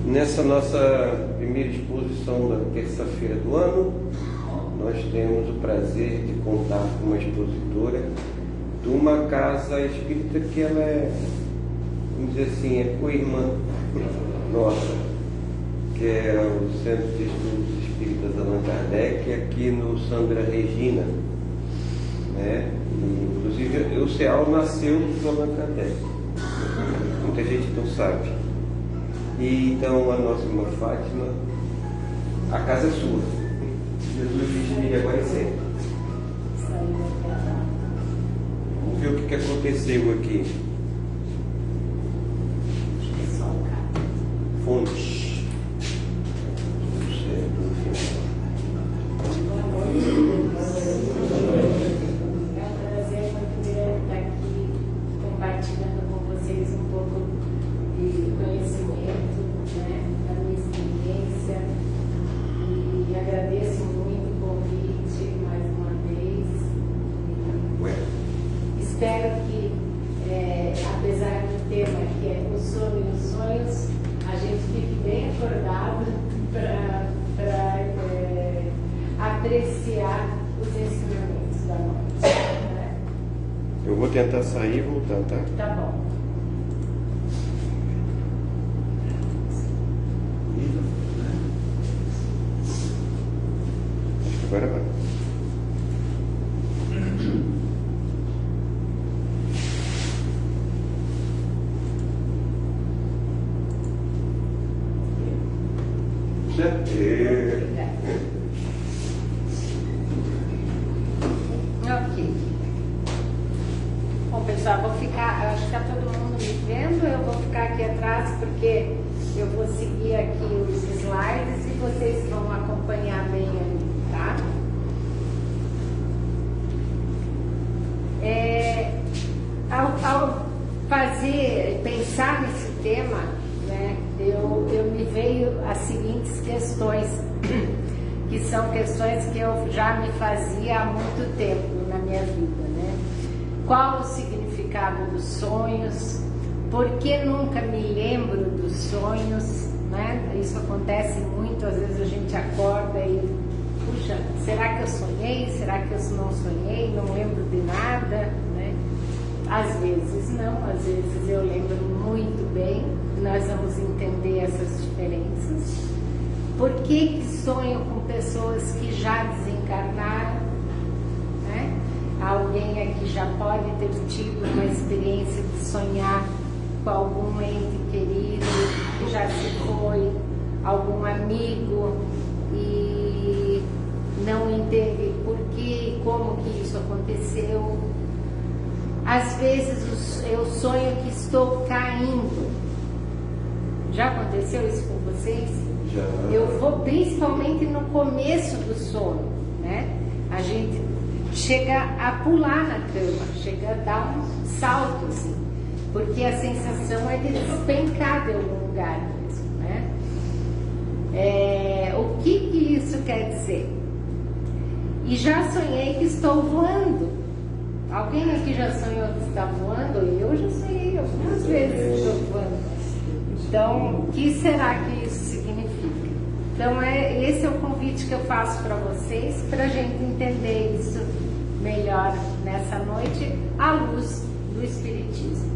Nessa nossa primeira exposição da terça-feira do ano, nós temos o prazer de contar com uma expositora de uma casa espírita que ela é, vamos dizer assim, é co-irmã nossa, que é o Centro de Estudos Espíritas Allan Kardec, aqui no Sandra Regina, né? E, inclusive, o CEAL nasceu do Allan Kardec, muita gente não sabe. E então a nossa irmã Fátima, a casa é sua. Jesus disse agora é sempre. Vamos ver o que aconteceu aqui. Fontes. Espero que, apesar do tema que é o sono e os sonhos, a gente fique bem acordado para apreciar os ensinamentos da noite. Né? Eu vou tentar sair e voltar, tá? Tá bom. Acho que agora vai. Ok. Bom, pessoal, vou ficar, acho que está todo mundo me vendo, eu vou ficar aqui atrás porque eu vou seguir aqui os slides e vocês vão acompanhar bem ali, tá? Ao pensar nesse tema, né, eu me veio as seguintes questões, que são questões que eu já me fazia há muito tempo na minha vida, né? Qual o significado dos sonhos? Por que nunca me lembro dos sonhos? Né? Isso acontece muito, às vezes a gente acorda e, puxa, será que eu sonhei? Será que eu não sonhei? Não lembro de nada, né? Às vezes não, às vezes eu lembro muito bem. Nós vamos entender essas diferenças. Por que sonho com pessoas que já desencarnaram? Né? Alguém aqui já pode ter tido uma experiência de sonhar com algum ente querido que já se foi, algum amigo, e não entende por que e como que isso aconteceu. Às vezes eu sonho que estou caindo. Já aconteceu isso com vocês? Já. Eu vou principalmente no começo do sono, né? A gente chega a pular na cama, chega a dar um salto assim, porque a sensação é de despencar de algum lugar mesmo, né? O que isso quer dizer? E já sonhei que estou voando. Alguém aqui já sonhou que está voando? Eu já sonhei algumas vezes que estou voando. Então, o que será que isso significa? Então, esse é o convite que eu faço para vocês, para a gente entender isso melhor nessa noite, à luz do Espiritismo.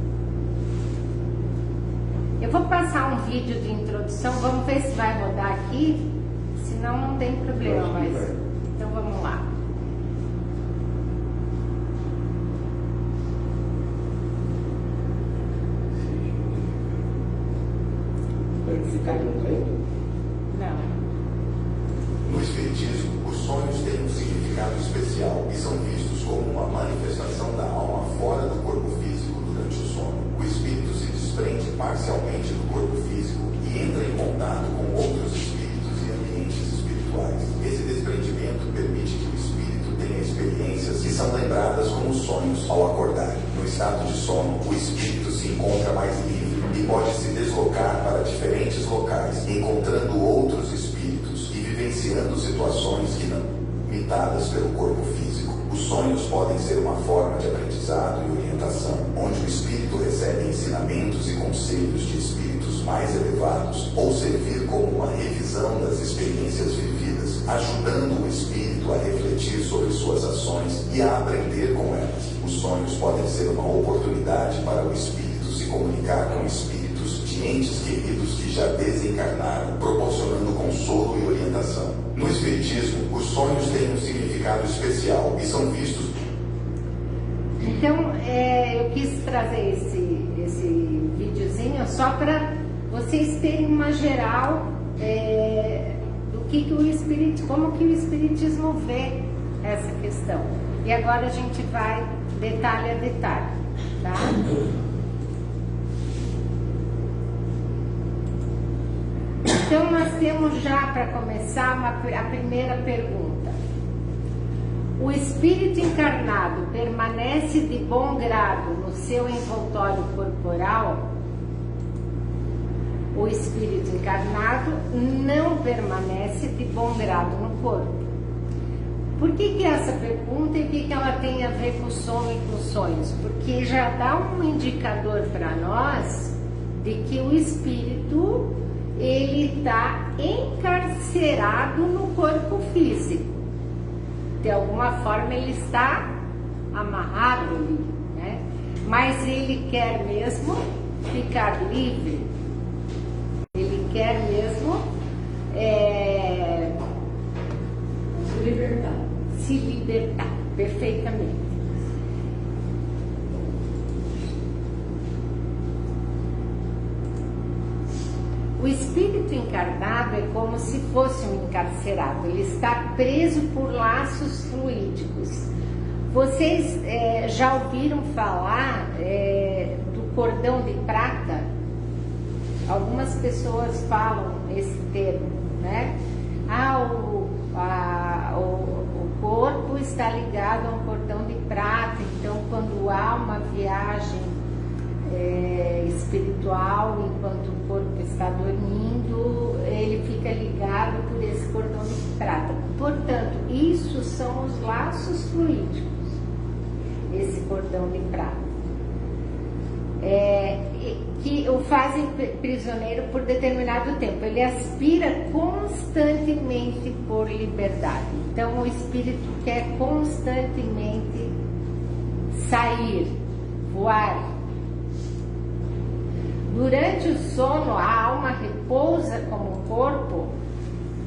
Eu vou passar um vídeo de introdução, vamos ver se vai rodar aqui, senão não tem problema, mas... Então, vamos lá. Não. No Espiritismo, os sonhos têm um significado especial e são vistos como uma manifestação da alma fora do corpo físico durante o sono. O espírito se desprende parcialmente do corpo físico e entra em contato com outros espíritos e ambientes espirituais. Esse desprendimento permite que o espírito tenha experiências que são lembradas como sonhos ao acordar. No estado de sono, o espírito se encontra mais livre e pode se deslocar para diferentes locais, encontrando outros espíritos e vivenciando situações que não limitadas pelo corpo físico. Os sonhos podem ser uma forma de aprendizado e orientação orientação, onde o espírito recebe ensinamentos e conselhos de espíritos mais elevados, ou servir como uma revisão das experiências vividas, ajudando o espírito a refletir sobre suas ações e a aprender com elas. Os sonhos podem ser uma oportunidade para o espírito se comunicar com espíritos de entes queridos que já desencarnaram, proporcionando consolo e orientação. No Espiritismo, os sonhos têm um significado especial e são vistos. Então, eu quis trazer esse videozinho só para vocês terem uma geral do que o espírito, como que o espiritismo vê essa questão. E agora a gente vai detalhe a detalhe, tá? Então nós temos já para começar a primeira pergunta. O espírito encarnado permanece de bom grado no seu envoltório corporal? O espírito encarnado não permanece de bom grado no corpo. Por que essa pergunta e o que ela tem a ver com o sono e com os sonhos? Porque já dá um indicador para nós de que o espírito ele está encarcerado no corpo físico. De alguma forma ele está amarrado ali, né? Mas ele quer mesmo ficar livre. Ele quer mesmo se libertar perfeitamente. O espírito encarnado é como se fosse um encarcerado, ele está preso por laços fluídicos. Vocês já ouviram falar do cordão de prata? Algumas pessoas falam esse termo, né? O corpo está ligado a um cordão de prata, então quando há uma viagem espiritual, enquanto o corpo está dormindo, ele fica ligado por esse cordão de prata. Portanto, isso são os laços fluídicos, esse cordão de prata, que o fazem prisioneiro por determinado tempo. Ele aspira constantemente por liberdade. Então, o espírito quer constantemente sair, voar. Durante o sono, a alma repousa como o corpo,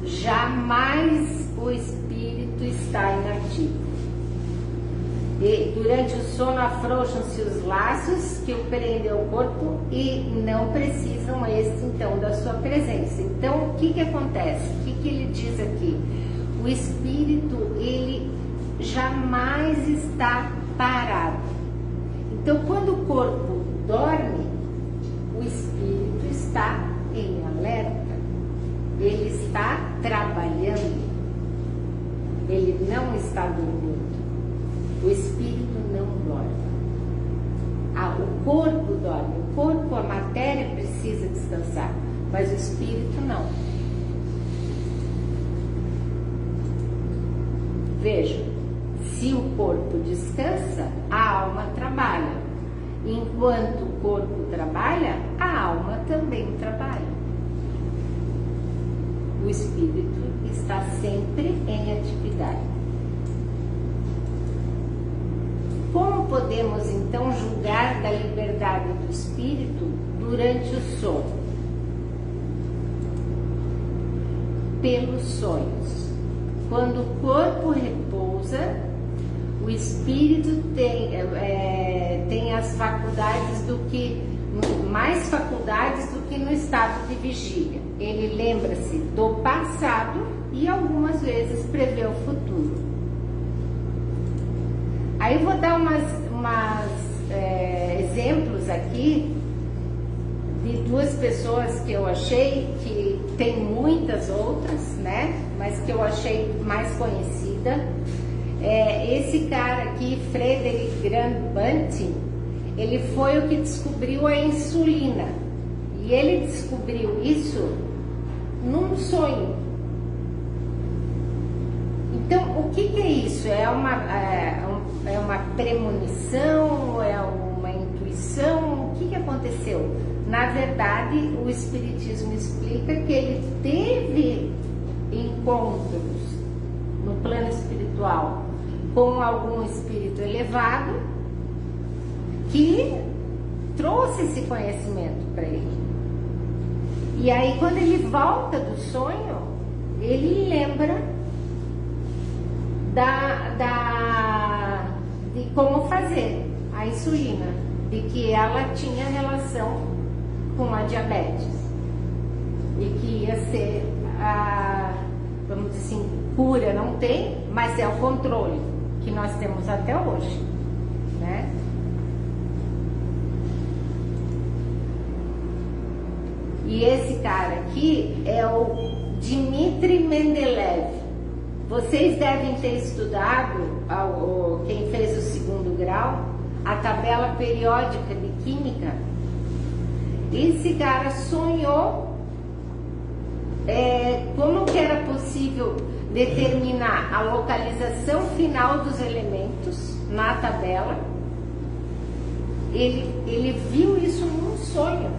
jamais o espírito está inativo. E durante o sono afrouxam-se os laços que o prendem ao corpo e não precisam então da sua presença. Então, o que acontece? O que ele diz aqui? O espírito, ele jamais está parado. Então, quando o corpo dorme, o espírito está em alerta, ele está trabalhando, ele não está dormindo. O espírito não dorme. O corpo dorme, o corpo, a matéria precisa descansar, mas o espírito não. Veja, se o corpo descansa, a alma trabalha. Enquanto o corpo trabalha, a alma também trabalha. O espírito está sempre em atividade. Como podemos então julgar da liberdade do espírito durante o sono? Pelos sonhos. Quando o corpo repousa, o espírito tem as faculdades mais faculdades do que no estado de vigília. Ele lembra-se do passado e algumas vezes prevê o futuro. Aí eu vou dar exemplos aqui de duas pessoas que eu achei, que tem muitas outras, né? Mas que eu achei mais conhecida. Esse cara aqui, Frederick Graham Banting, ele foi o que descobriu a insulina. E ele descobriu isso num sonho. Então, o que é isso? É uma premonição? É um na verdade, o Espiritismo explica que ele teve encontros no plano espiritual com algum espírito elevado que trouxe esse conhecimento para ele. E aí, quando ele volta do sonho, ele lembra de como fazer a insulina, de que ela tinha relação com a diabetes e que ia ser vamos dizer assim, cura não tem, mas é o controle que nós temos até hoje, né? E esse cara aqui é o Dmitri Mendeleev. Vocês devem ter estudado, quem fez o segundo grau, a tabela periódica de química. Esse cara sonhou como que era possível determinar a localização final dos elementos na tabela. Ele viu isso num sonho.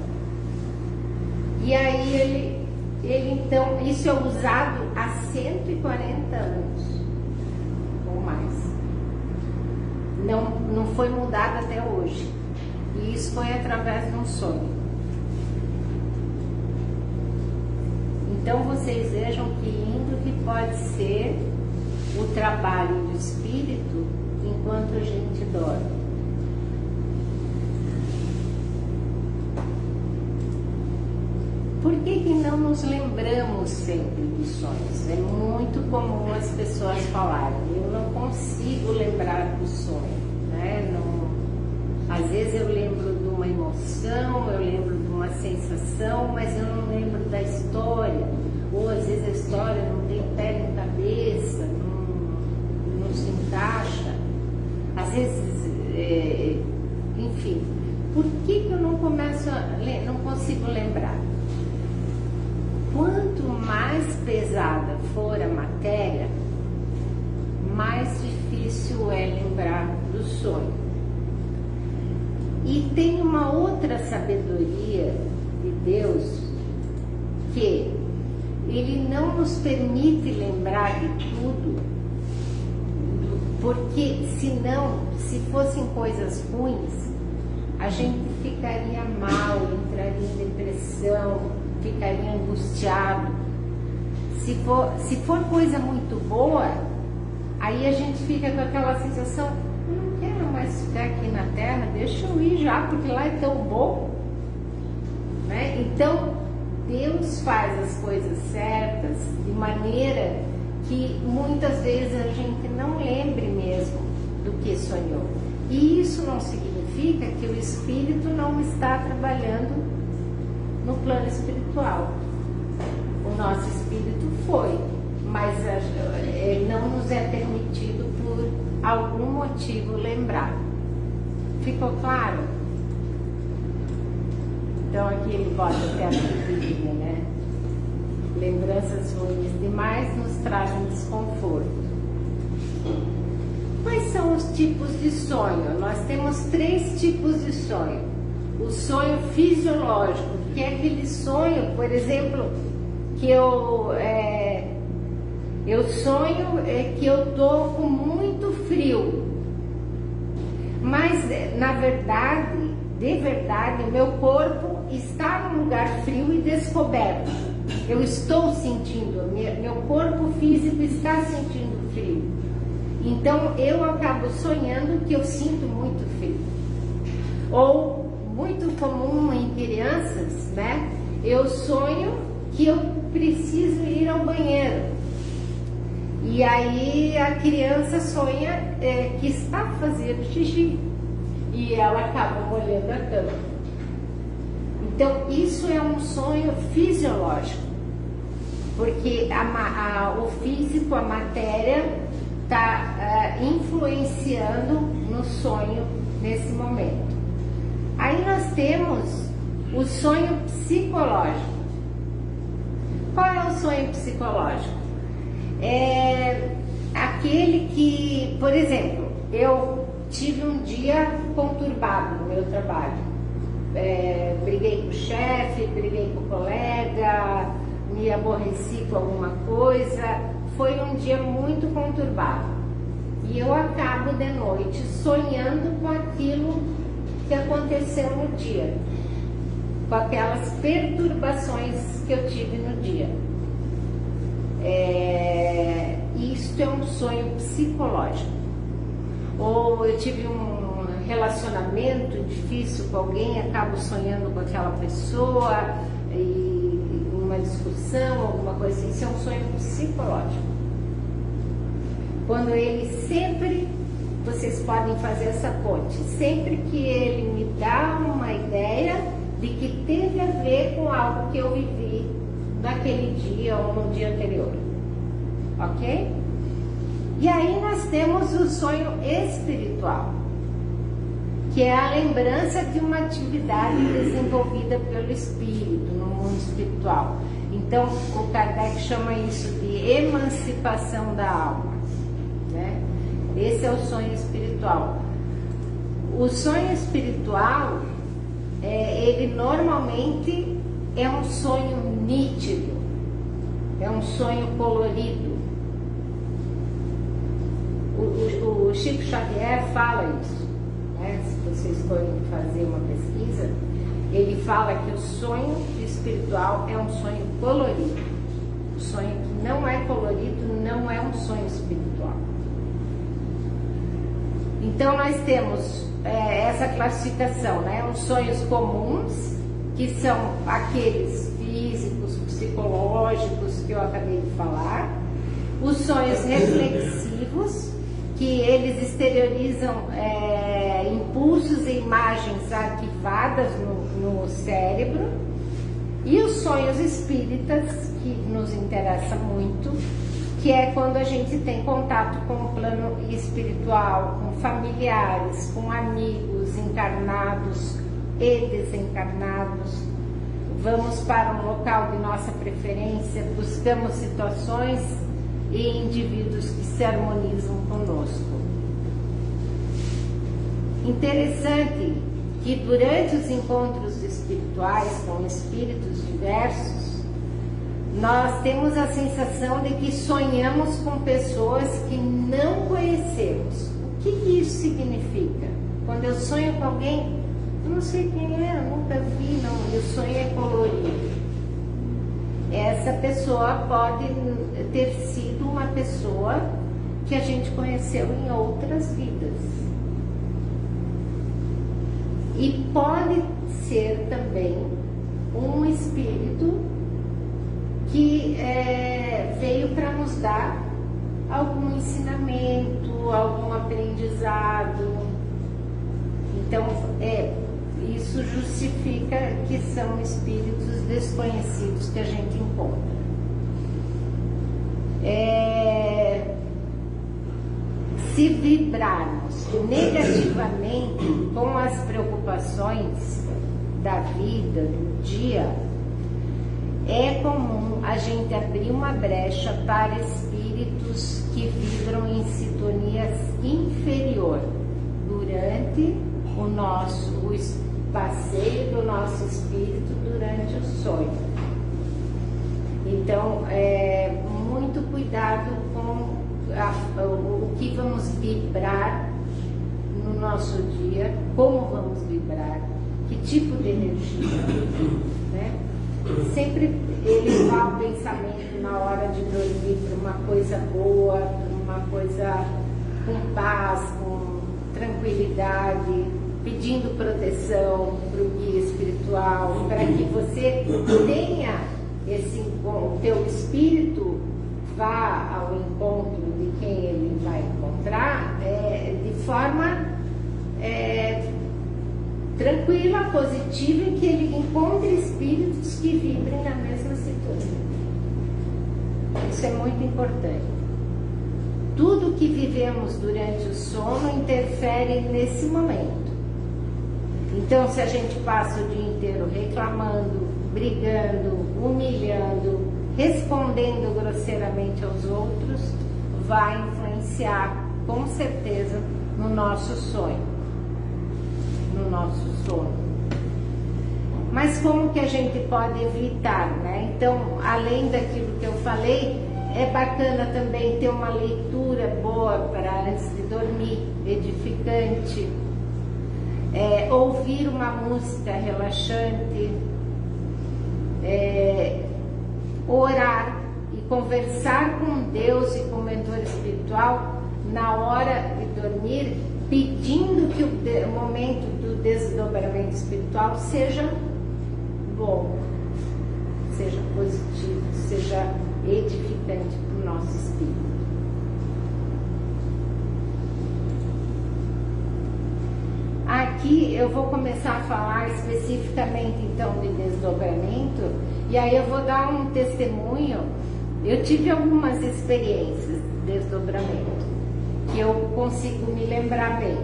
E aí ele então, isso é usado há 140 anos ou mais. Não foi mudado até hoje. E isso foi através de um sonho. Então vocês vejam que lindo que pode ser o trabalho do espírito enquanto a gente dorme. Por que não nos lembramos sempre dos sonhos? É muito comum as pessoas falarem, eu não consigo lembrar do sonho, né? Às vezes eu lembro de uma emoção, eu lembro de uma sensação, mas eu não lembro da história. Ou às vezes a história não tem pé nem cabeça, não se encaixa. Às vezes, enfim, por que eu não consigo lembrar? Quanto mais pesada for a matéria, mais difícil é lembrar do sonho. E tem uma outra sabedoria de Deus, que Ele não nos permite lembrar de tudo, porque senão, se fossem coisas ruins, a gente ficaria mal, entraria em depressão, ficaria angustiado. Se for coisa muito boa, aí a gente fica com aquela sensação, não quero mais ficar aqui na Terra, deixa eu ir já, porque lá é tão bom, né? Então Deus faz as coisas certas de maneira que muitas vezes a gente não lembre mesmo do que sonhou. E isso não significa que o espírito não está trabalhando no plano espiritual. O nosso espírito foi, mas não nos é permitido por algum motivo lembrar. Ficou claro? Então aqui ele bota até a figurinha, né? Lembranças ruins demais nos trazem desconforto. Quais são os tipos de sonho? Nós temos 3 tipos de sonho. O sonho fisiológico, que é aquele sonho, por exemplo, que eu sonho que eu estou com muito frio. Mas, na verdade, de verdade, o meu corpo está num lugar frio e descoberto. Eu estou sentindo, meu corpo físico está sentindo frio. Então, eu acabo sonhando que eu sinto muito frio. Ou, muito comum em crianças, né? Eu sonho que eu preciso ir ao banheiro. E aí a criança sonha que está fazendo xixi. E ela acaba molhando a cama. Então, isso é um sonho fisiológico. Porque o físico, a matéria, está influenciando no sonho nesse momento. Aí nós temos o sonho psicológico. Qual é o sonho psicológico? É aquele que, por exemplo, eu tive um dia conturbado no meu trabalho. briguei com o chefe, briguei com o colega, me aborreci com alguma coisa. Foi um dia muito conturbado. E eu acabo de noite sonhando com aquilo que aconteceu no dia, com aquelas perturbações que eu tive no dia. Isto é um sonho psicológico. Ou eu tive um relacionamento difícil com alguém, acabo sonhando com aquela pessoa, e uma discussão, alguma coisa assim. Isso é um sonho psicológico. Quando ele sempre, vocês podem fazer essa ponte, sempre que ele me dá uma ideia de que teve a ver com algo que eu vivi naquele dia ou no dia anterior, ok? E aí nós temos o sonho espiritual, que é a lembrança de uma atividade desenvolvida pelo espírito no mundo espiritual. Então o Kardec chama isso de emancipação da alma, né? Esse é o sonho espiritual. O sonho espiritual, ele normalmente é um sonho nítido, é um sonho colorido. O Chico Xavier fala isso, né? Se vocês forem fazer uma pesquisa, ele fala que o sonho espiritual é um sonho colorido. O sonho que não é colorido não é um sonho espiritual. Então nós temos essa classificação, né? Os sonhos comuns, que são aqueles físicos, psicológicos que eu acabei de falar. Os sonhos reflexivos, que eles exteriorizam impulsos e imagens arquivadas no cérebro. E os sonhos espíritas, que nos interessa muito, que é quando a gente tem contato com o plano espiritual, com familiares, com amigos encarnados e desencarnados. Vamos para um local de nossa preferência, buscamos situações e indivíduos que se harmonizam conosco. Interessante que durante os encontros espirituais com espíritos diversos, nós temos a sensação de que sonhamos com pessoas que não conhecemos. O que isso significa? Quando eu sonho com alguém, eu não sei quem é, eu nunca vi, não, e o sonho é colorido. Essa pessoa pode ter sido uma pessoa que a gente conheceu em outras vidas. E pode ser também um espírito que veio para nos dar algum ensinamento, algum aprendizado. Então, isso justifica que são espíritos desconhecidos que a gente encontra. Se vibrarmos negativamente com as preocupações da vida, do dia, é comum a gente abrir uma brecha para espíritos que vibram em sintonias inferior durante o passeio do nosso espírito durante o sonho. Então, muito cuidado com o que vamos vibrar no nosso dia, como vamos vibrar, que tipo de energia, né? Sempre elevar o pensamento na hora de dormir para uma coisa boa, para uma coisa com paz, com tranquilidade, pedindo proteção para o guia espiritual, para que você tenha o teu espírito vá ao encontro de quem ele vai encontrar de forma tranquila, positiva, em que ele encontre espíritos que vibrem na mesma sintonia. Isso é muito importante. Tudo que vivemos durante o sono interfere nesse momento. Então, se a gente passa o dia inteiro reclamando, brigando, humilhando, respondendo grosseiramente aos outros, vai influenciar com certeza no nosso sonho, no nosso sono. Mas como que a gente pode evitar, né? Então, além daquilo que eu falei, é bacana também ter uma leitura boa para antes de dormir, edificante, ouvir uma música relaxante, orar e conversar com Deus e com o mentor espiritual na hora de dormir, pedindo que o momento do desdobramento espiritual seja bom, seja positivo, seja edificante para o nosso espírito. Aqui eu vou começar a falar especificamente então de desdobramento, e aí eu vou dar um testemunho. Eu tive algumas experiências de desdobramento que eu consigo me lembrar bem,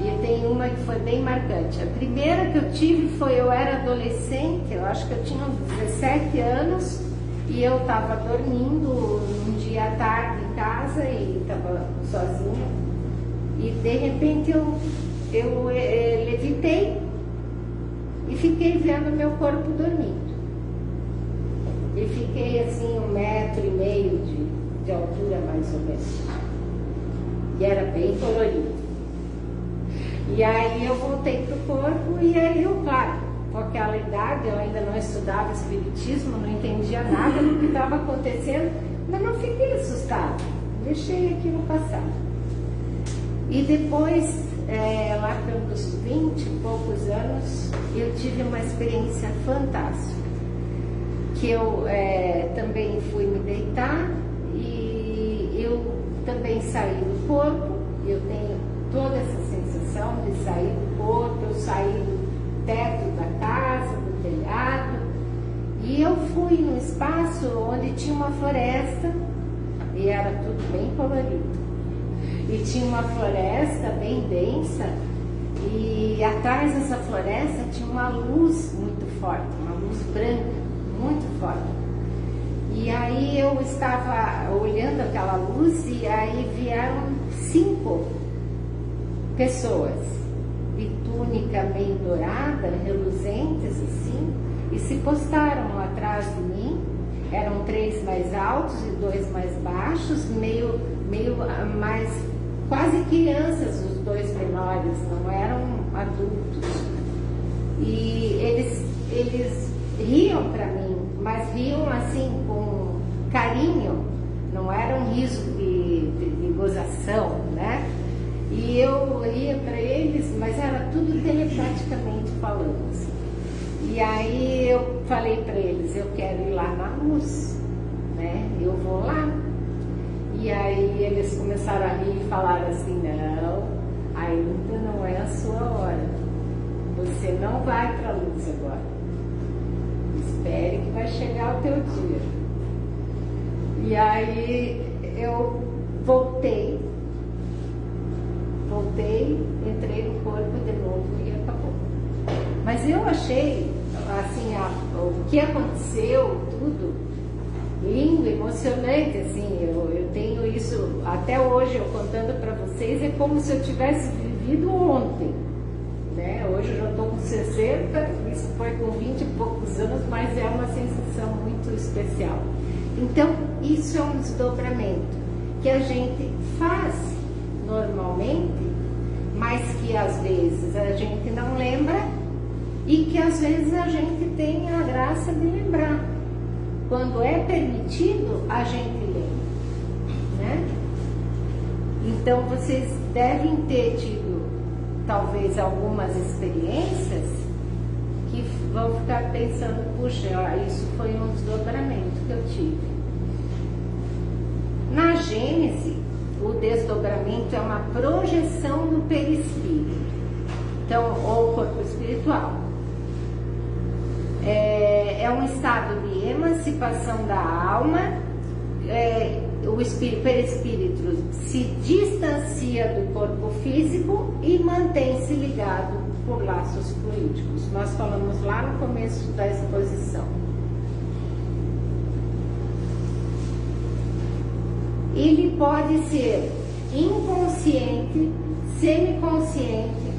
e tem uma que foi bem marcante. A primeira que eu tive foi, eu era adolescente, eu acho que eu tinha uns 17 anos, e eu estava dormindo um dia à tarde em casa e estava sozinha, e de repente eu levitei e fiquei vendo meu corpo dormindo. E fiquei assim 1,5 metro de altura, mais ou menos. E era bem colorido. E aí eu voltei pro corpo, e aí eu, claro, com aquela idade, eu ainda não estudava espiritismo, não entendia nada do que estava acontecendo, mas não fiquei assustada, deixei aquilo passar. E depois, lá pelos 20 e poucos anos, eu tive uma experiência fantástica, que eu também fui me deitar, e eu também saí do corpo. Eu tenho toda essa sensação de sair do corpo, eu saí do teto da casa, do telhado, e eu fui num espaço onde tinha uma floresta, e era tudo bem colorido, e tinha uma floresta bem densa, e atrás dessa floresta tinha uma luz muito forte, uma luz branca, muito forte. E aí eu estava olhando aquela luz, e aí vieram 5 pessoas de túnica meio dourada, reluzentes assim, e se postaram atrás de mim. Eram 3 mais altos e 2 mais baixos, meio mais, quase crianças, os 2 menores, não eram adultos. E eles riam para mim, mas riam assim com carinho, não era um riso de gozação, né? E eu ria para eles, mas era tudo telepaticamente falando assim. E aí eu falei para eles, eu quero ir lá na luz, né? Eu vou lá. E aí eles começaram a rir e falaram assim, não, ainda não é a sua hora. Você não vai para a luz agora. Espere que vai chegar o teu dia. E aí eu voltei, entrei no corpo de novo e acabou. Mas eu achei, assim, o que aconteceu, tudo, lindo, emocionante, assim, eu tenho isso, até hoje eu contando para vocês, é como se eu tivesse vivido ontem, né? Hoje eu já estou com 60, isso foi com 20 e poucos anos, mas é uma sensação muito especial. Então, isso é um desdobramento que a gente faz normalmente, mas que às vezes a gente não lembra, e que às vezes a gente tem a graça de lembrar. Quando é permitido, a gente lembra, né? Então vocês devem ter tido talvez algumas experiências que vão ficar pensando, puxa, isso foi um desdobramento que eu tive. Na Gênese, o desdobramento é uma projeção do perispírito, então, ou corpo espiritual. É um estado de emancipação da alma. O perispírito se distancia do corpo físico e mantém-se ligado por laços fluídicos. Nós falamos lá no começo da exposição. Ele pode ser inconsciente, semiconsciente,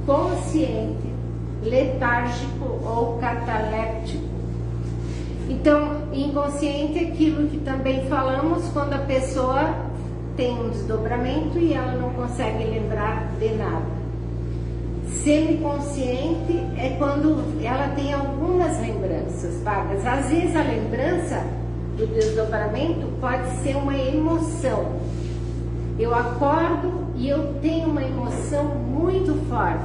consciente letárgico ou cataléptico. Então, inconsciente é aquilo que também falamos quando a pessoa tem um desdobramento e ela não consegue lembrar de nada. Semiconsciente é quando ela tem algumas lembranças vagas. Às vezes a lembrança do desdobramento pode ser uma emoção. Eu acordo e eu tenho uma emoção muito forte,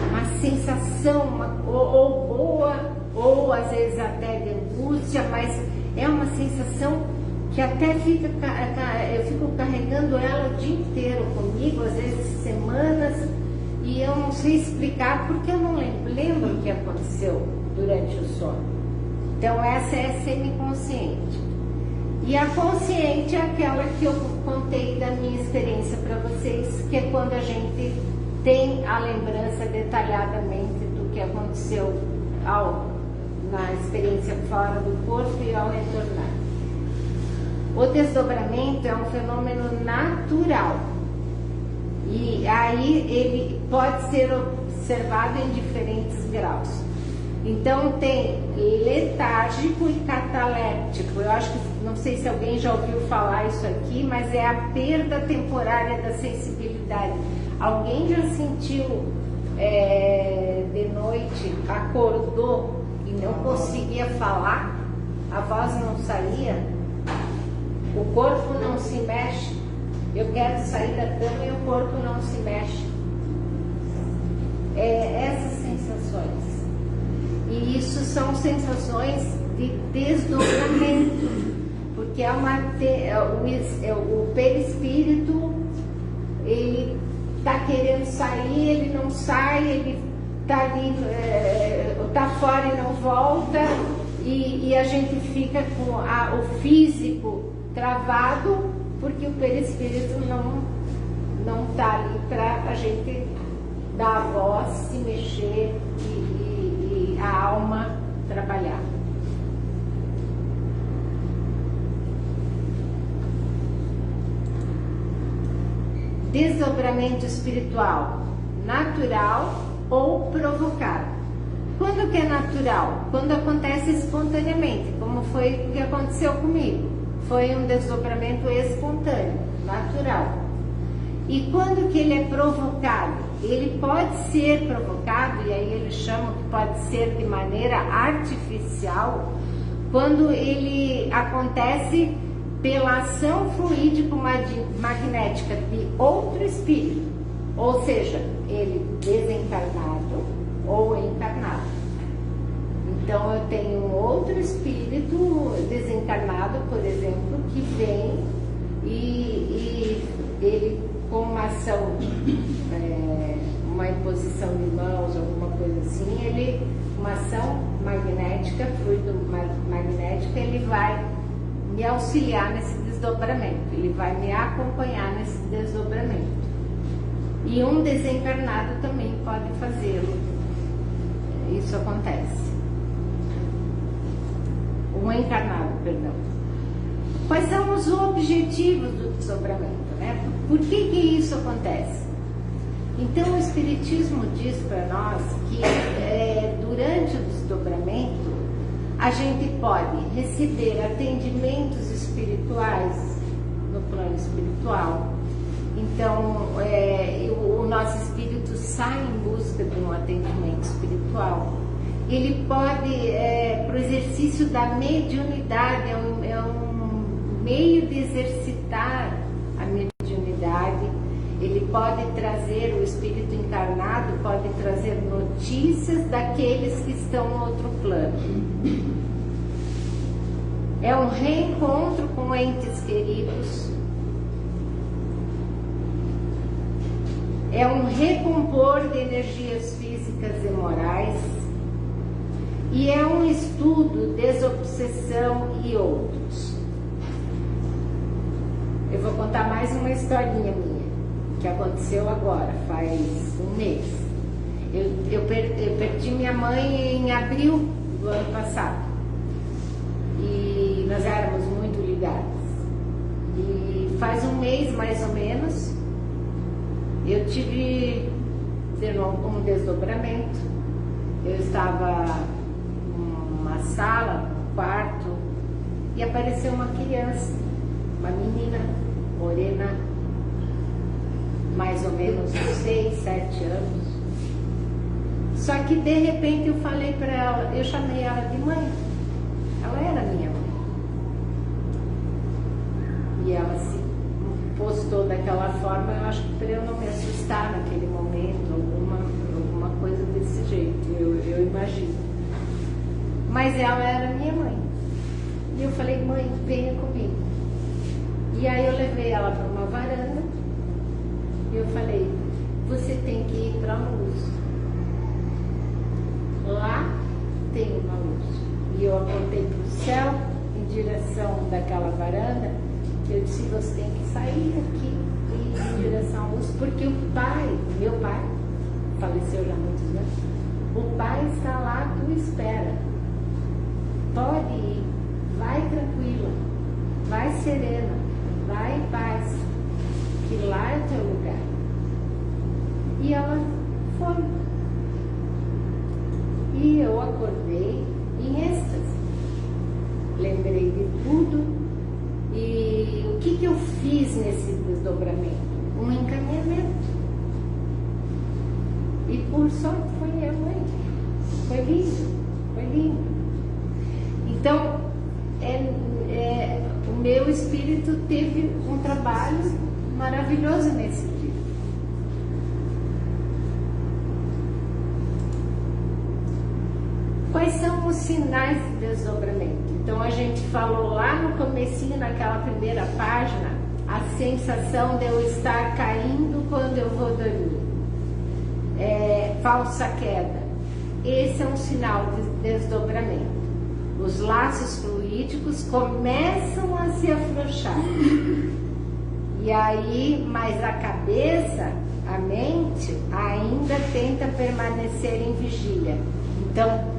uma sensação, ou boa, ou às vezes até de angústia, mas é uma sensação que até eu fico carregando ela o dia inteiro comigo, às vezes semanas, e eu não sei explicar porque eu não lembro o que aconteceu durante o sono. Então essa é semiconsciente. E a consciente é aquela que eu contei da minha experiência para vocês, que é quando a gente tem a lembrança detalhadamente do que aconteceu na experiência fora do corpo e ao retornar. O desdobramento é um fenômeno natural e aí ele pode ser observado em diferentes graus. Então tem letárgico e cataléptico. Eu acho que, não sei se alguém já ouviu falar isso aqui, mas é a perda temporária da sensibilidade. Alguém já sentiu de noite, acordou e não conseguia falar, a voz não saía, o corpo não se mexe, eu quero sair da cama e o corpo não se mexe? Essas sensações. E isso são sensações de desdobramento, porque o perispírito, ele está querendo sair, ele não sai, ele está ali, está fora e não volta, e a gente fica com o físico travado, porque o perispírito não está ali para a gente dar a voz, se mexer e a alma trabalhar. Desdobramento espiritual natural ou provocado. Quando que é natural? Quando acontece espontaneamente, como foi o que aconteceu comigo. Foi um desdobramento espontâneo, natural. E quando que ele é provocado? Ele pode ser provocado, e aí ele chama que pode ser de maneira artificial, quando ele acontece pela ação fluídico-magnética de outro espírito, ou seja, ele desencarnado ou encarnado. Então eu tenho um outro espírito desencarnado, por exemplo, que vem e ele, com uma ação, uma imposição de mãos, alguma coisa assim, uma ação magnética, fluido magnética, ele vai me auxiliar nesse desdobramento, ele vai me acompanhar nesse desdobramento. E um desencarnado também pode fazê-lo. Isso acontece. Um encarnado, perdão. Quais são os objetivos do desdobramento, né? Por que isso acontece? Então o Espiritismo diz para nós que durante o desdobramento a gente pode receber atendimentos espirituais no plano espiritual. Então, o nosso espírito sai em busca de um atendimento espiritual. Ele pode, para o exercício da mediunidade, é um meio de exercitar a mediunidade. Ele pode trazer, o espírito encarnado pode trazer notícias daqueles que estão no outro plano. É um reencontro com entes queridos. É um recompor de energias físicas e morais. E é um estudo, desobsessão e outros. Eu vou contar mais uma historinha minha, que aconteceu agora, faz um mês. Eu perdi minha mãe em abril do ano passado. E nós éramos muito ligadas. E faz um mês, mais ou menos, eu tive tendo um desdobramento. Eu estava numa sala, num quarto, e apareceu uma criança, uma menina morena, mais ou menos uns 6, 7 anos. Só que de repente eu falei para ela, eu chamei ela de mãe. Ela era minha mãe. E ela se postou daquela forma, eu acho que para eu não me assustar naquele momento, alguma coisa desse jeito, eu imagino. Mas ela era minha mãe. E eu falei, mãe, venha comigo. E aí eu levei ela para uma varanda e eu falei, você tem que ir para a luz. Lá tem uma luz. E eu apontei para o céu, em direção daquela varanda. Eu disse, você tem que sair daqui e ir em direção à luz, porque o pai, meu pai, faleceu já há muitos anos, o pai está lá, tu espera. Pode ir, vai tranquila, vai serena, vai em paz, que lá é o teu lugar. E ela foi. E eu acordei em êxtase. Lembrei de tudo. E o que eu fiz nesse desdobramento? Um encaminhamento. E por sorte foi minha mãe. Foi lindo, foi lindo. Então, o meu espírito teve um trabalho maravilhoso nesse dia. Quais são os sinais de desdobramento? Então a gente falou lá no comecinho, naquela primeira página, a sensação de eu estar caindo quando eu vou dormir. Falsa queda. Esse é um sinal de desdobramento. Os laços fluídicos começam a se afrouxar. E aí, mas a cabeça, a mente, ainda tenta permanecer em vigília. Então,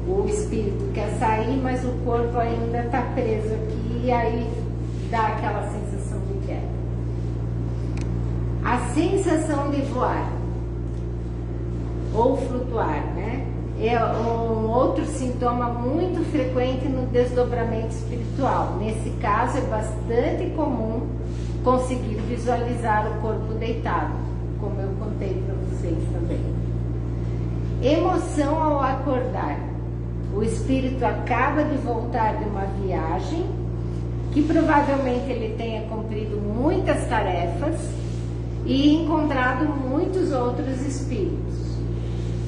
o espírito quer sair, mas o corpo ainda está preso aqui, e aí dá aquela sensação de queda. A sensação de voar ou flutuar, né? É um outro sintoma muito frequente no desdobramento espiritual. Nesse caso, é bastante comum conseguir visualizar o corpo deitado, como eu contei para vocês também. Emoção ao acordar. O espírito acaba de voltar de uma viagem, que provavelmente ele tenha cumprido muitas tarefas e encontrado muitos outros espíritos.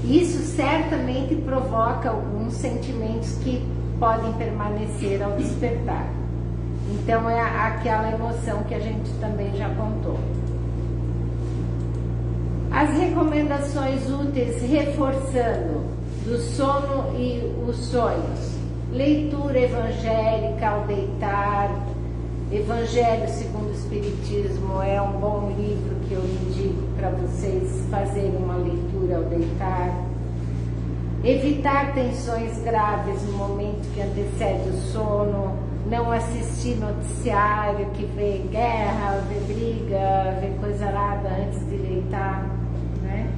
Isso certamente provoca alguns sentimentos que podem permanecer ao despertar. Então é aquela emoção que a gente também já contou. As recomendações úteis reforçando do sono e os sonhos. Leitura evangélica ao deitar. Evangelho segundo o Espiritismo é um bom livro que eu indico para vocês fazerem uma leitura ao deitar. Evitar tensões graves no momento que antecede o sono. Não assistir noticiário que vê guerra, vê briga, vê coisa arada antes de deitar, né?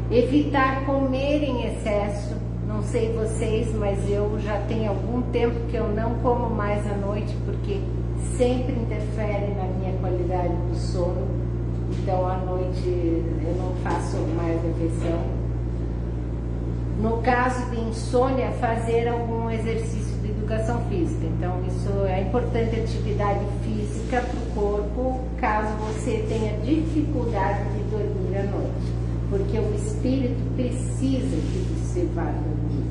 Evitar comer em excesso. Não sei vocês, mas eu já tenho algum tempo que eu não como mais à noite, porque sempre interfere na minha qualidade do sono. Então à noite eu não faço mais refeição. No caso de insônia, fazer algum exercício de educação física. Então isso é importante, atividade física para o corpo, caso você tenha dificuldade de dormir à noite. Porque o espírito precisa que você vá dormir,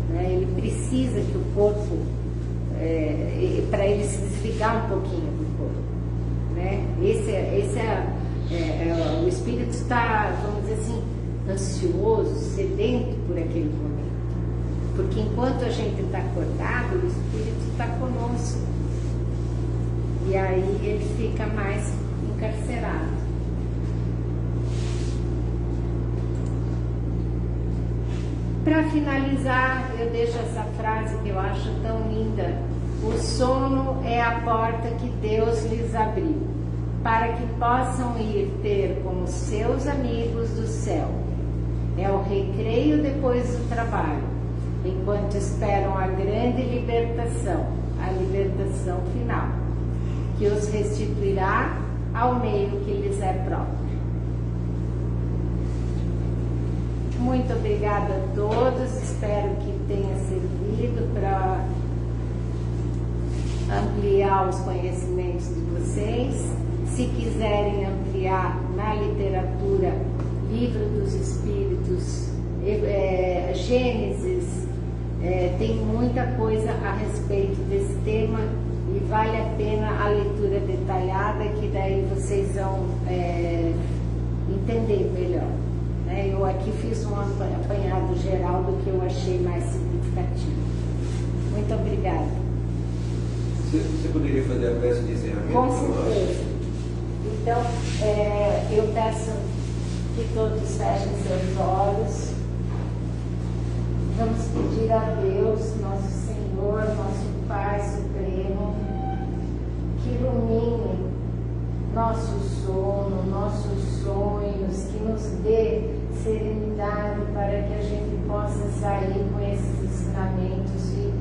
né? Ele precisa que o corpo, para ele se desligar um pouquinho do corpo, né? O espírito está, vamos dizer assim, ansioso, sedento por aquele momento. Porque enquanto a gente está acordado, o espírito está conosco. E aí ele fica mais encarcerado. Para finalizar, eu deixo essa frase que eu acho tão linda. O sono é a porta que Deus lhes abriu, para que possam ir ter como seus amigos do céu. É o recreio depois do trabalho, enquanto esperam a grande libertação, a libertação final, que os restituirá ao meio que lhes é próprio. Muito obrigada a todos, espero que tenha servido para ampliar os conhecimentos de vocês. Se quiserem ampliar na literatura, Livro dos Espíritos, Gênesis, tem muita coisa a respeito desse tema e vale a pena a leitura detalhada, que daí vocês vão entender melhor. Eu aqui fiz um apanhado geral do que eu achei mais significativo. Muito obrigada. Você poderia fazer a prece de encerramento? Com certeza. Então, eu peço que todos fechem seus olhos. Vamos pedir a Deus, nosso Senhor, nosso Pai Supremo, que ilumine nosso sono, nossos sonhos, que nos dê serenidade para que a gente possa sair com esses ensinamentos e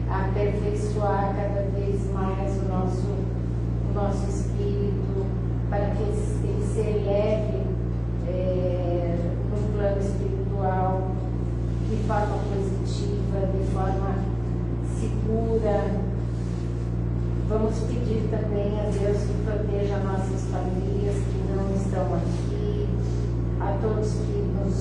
aperfeiçoar cada vez mais o nosso espírito, para que ele se eleve no plano espiritual de forma positiva, de forma segura. Vamos pedir também a Deus que proteja nossas famílias que não estão aqui, a todos que nos